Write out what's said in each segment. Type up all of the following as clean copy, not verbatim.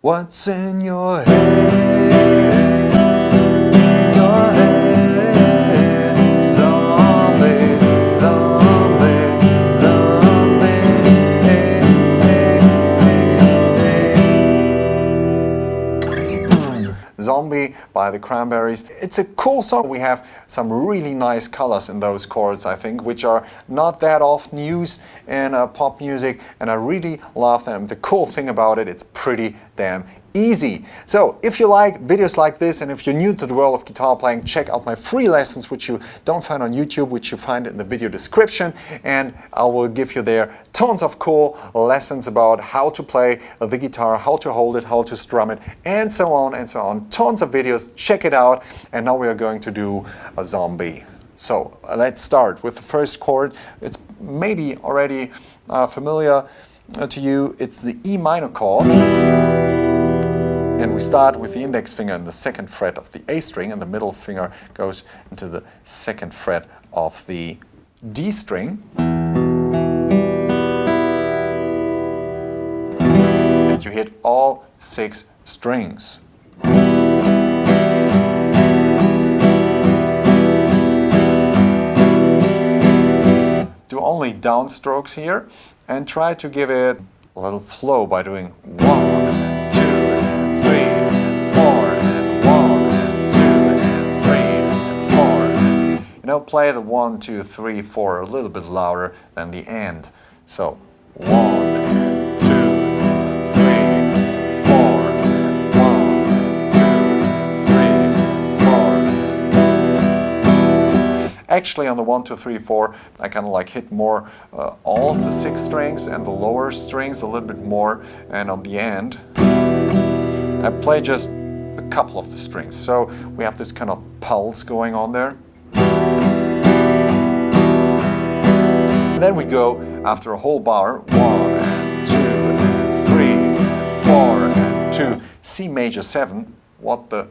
What's in your head? Your head. Zombie, zombie, zombie. Hey, hey, hey, hey. Zombie by the Cranberries. It's a cool song. We have some really nice colors in those chords, I think, which are not that often used in pop music, and I really love them. The cool thing about it, it's pretty damn easy. So if you like videos like this, and if you're new to the world of guitar playing, check out my free lessons, which you don't find on YouTube, which you find in the video description, and I will give you there tons of cool lessons about how to play the guitar, how to hold it, how to strum it, and so on and so on. Tons of videos, check it out. And now we are going to do a zombie. So let's start with the first chord. It's maybe already familiar to you. It's the E minor chord. And we start with the index finger in the second fret of the A string, and the middle finger goes into the second fret of the D string. And you hit all 6 strings. Do only downstrokes here, and try to give it a little flow by doing 1, 2, 3, 4, and 1, 2, 3, 4. You know, play the 1, 2, 3, 4 a little bit louder than the end. So 1, 2, 3, 4, 1, 2, 3, 4. Actually, on the 1, 2, 3, 4, I kind of like hit more all of the 6 strings and the lower strings a little bit more, and on the end I play just a couple of the strings. So we have this kind of pulse going on there. And then we go after a whole bar, 1 and 2 and 3 and 4 and 2, C major 7. What the?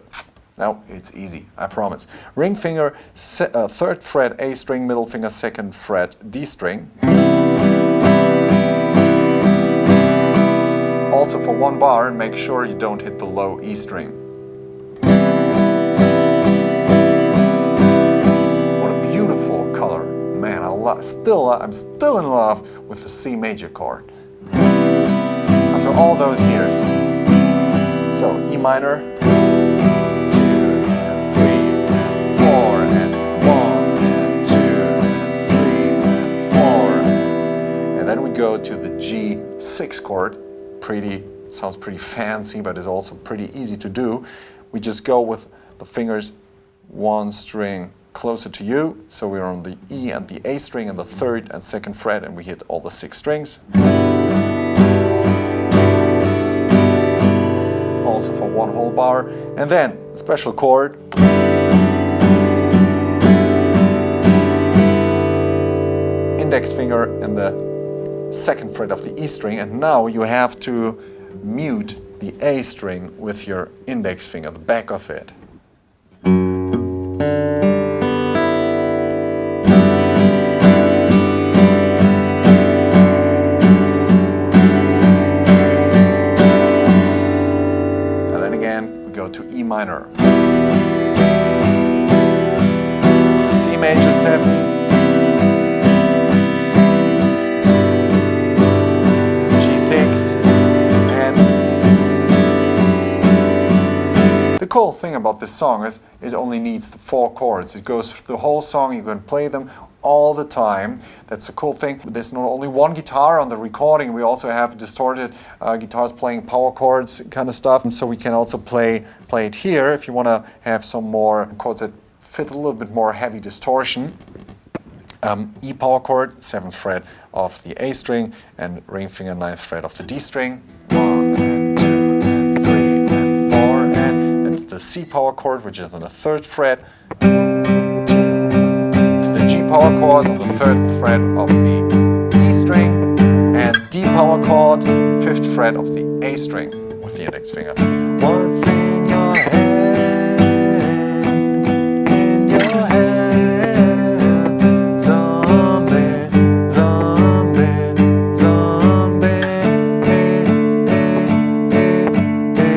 No, it's easy, I promise. Ring finger, 3rd fret A string, middle finger, 2nd fret D string. Also for 1 bar, make sure you don't hit the low E string. What a beautiful color. Man, I'm still in love with the C major chord. After all those years. So, E minor. Go to the G6 chord. Sounds pretty fancy, but it's also pretty easy to do. We just go with the fingers 1 string closer to you, so we're on the E and the A string and the 3rd and 2nd fret, and we hit all the 6 strings. Also for 1 whole bar, and then a special chord. Index finger and the 2nd fret of the E string, and now you have to mute the A string with your index finger, the back of it. And then again, we go to E minor. C major 7. The cool thing about this song is it only needs the 4 chords. It goes through the whole song, you can play them all the time. That's the cool thing. There's not only one guitar on the recording, we also have distorted guitars playing power chords kind of stuff. So we can also play it here if you want to have some more chords that fit a little bit more heavy distortion. E power chord, 7th fret of the A string, and ring finger 9th fret of the D string. 1 and 2 and 3 and 4, and then the C power chord, which is on the 3rd fret, the G power chord on the 3rd fret of the E string, and D power chord, 5th fret of the A string with the index finger. What's in your head? In your head, zombie, zombie, zombie, hey, hey, hey, hey.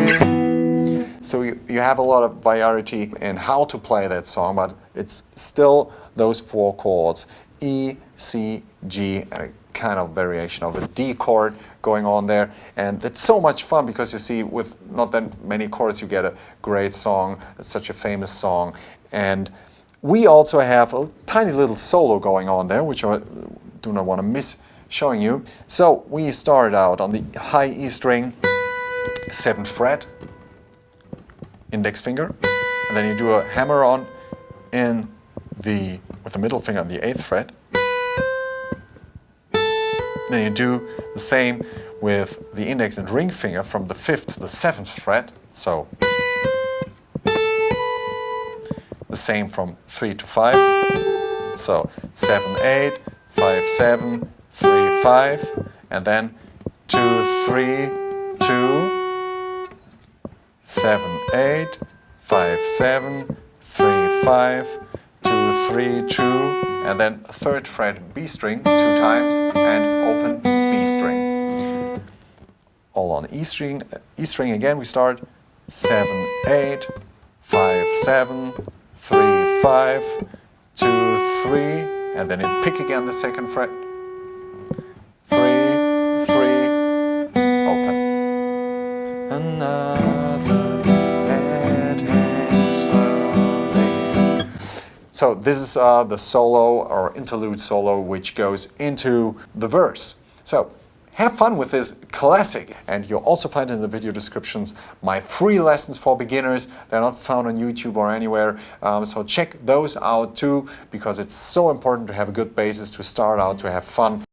You have a lot of variety in how to play that song, but it's still those 4 chords, E, C, G, and a kind of variation of a D chord going on there. And it's so much fun because you see with not that many chords you get a great song. It's such a famous song. And we also have a tiny little solo going on there, which I do not want to miss showing you. So we started out on the high E string, 7th fret, index finger, and then you do a hammer on with the middle finger on the 8th fret. Then you do the same with the index and ring finger from the 5th to the 7th fret. So the same from 3 to 5. So 7, 8, 5, 7, 3, 5, and then 2, 3, 2, 7, 8, 5, 7, 3, 5, 2, 3, 2, and then 3rd fret B string 2 times and open B string. All on E string. E string again. We start 7, 8, 5, 7, 3, 5, 2, 3, and then you pick again the 2nd fret. 3, 3, open. Another bad hand slowly. So this is the solo or interlude solo which goes into the verse. So have fun with this classic, and you'll also find in the video descriptions my free lessons for beginners. They're not found on YouTube or anywhere, so check those out too, because it's so important to have a good basis to start out, to have fun.